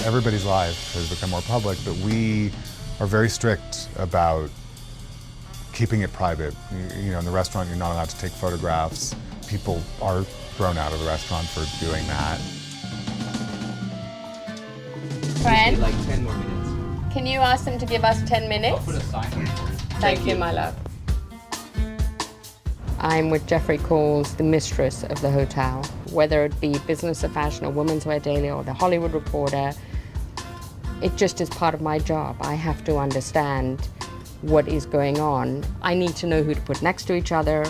Everybody's life has become more public, but we are very strict about keeping it private. You know, in the restaurant, you're not allowed to take photographs. People are thrown out of the restaurant for doing that. Friend, Like 10 more minutes. can you ask them to give us 10 minutes? I'll put a sign on for you. Thank you, my love. I'm with Jeffrey Coles, the mistress of the hotel. Whether it be Business of Fashion or Women's Wear Daily or the Hollywood Reporter, it just is part of my job. I have to understand what is going on. I need to know who to put next to each other,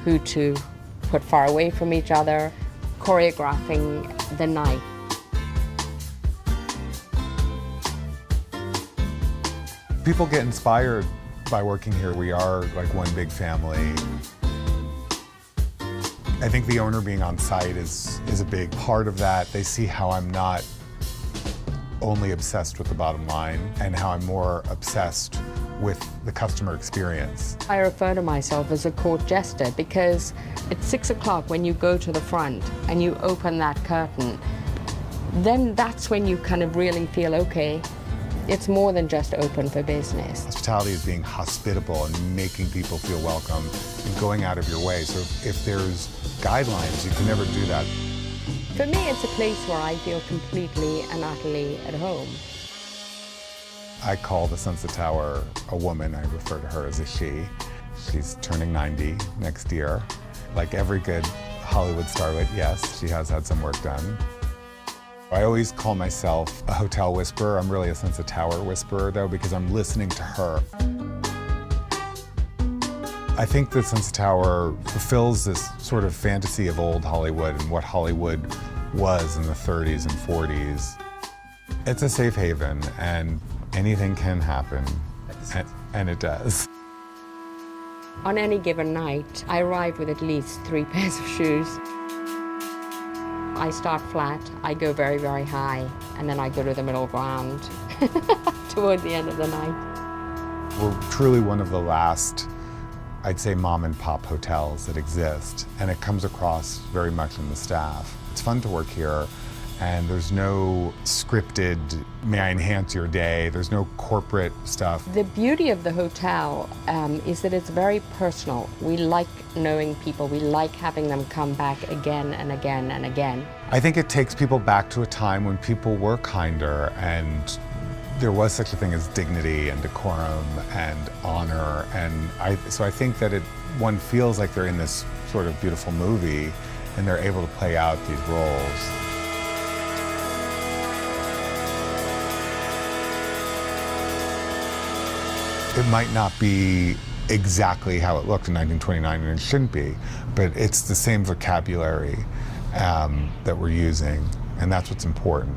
who to put far away from each other, choreographing the night. People get inspired by working here. We are like one big family. I think the owner being on site is a big part of that. They see how I'm not only obsessed with the bottom line and how I'm more obsessed with the customer experience. I refer to myself as a court jester because at 6 o'clock when you go to the front and you open that curtain, then that's when you kind of really feel, okay, it's more than just open for business. Hospitality is being hospitable and making people feel welcome and going out of your way. So if there's guidelines, you can never do that. For me, it's a place where I feel completely and utterly at home. I call the Sunset Tower a woman. I refer to her as a she. She's turning 90 next year. Like every good Hollywood starlet, yes, she has had some work done. I always call myself a hotel whisperer. I'm really a Sunset Tower whisperer, though, because I'm listening to her. I think the Sunset Tower fulfills this sort of fantasy of old Hollywood and what Hollywood was in the 30s and 40s. It's a safe haven, and anything can happen, and it does. On any given night, I arrive with at least 3 pairs of shoes. I start flat, I go very, very high, and then I go to the middle ground toward the end of the night. We're truly one of the last, I'd say, mom and pop hotels that exist, and it comes across very much in the staff. It's fun to work here, and there's no scripted, may I enhance your day, there's no corporate stuff. The beauty of the hotel is that it's very personal. We like knowing people, we like having them come back again and again and again. I think it takes people back to a time when people were kinder and there was such a thing as dignity and decorum and honor, and so I think that one feels like they're in this sort of beautiful movie and they're able to play out these roles. It might not be exactly how it looked in 1929, and it shouldn't be, but it's the same vocabulary that we're using, and that's what's important.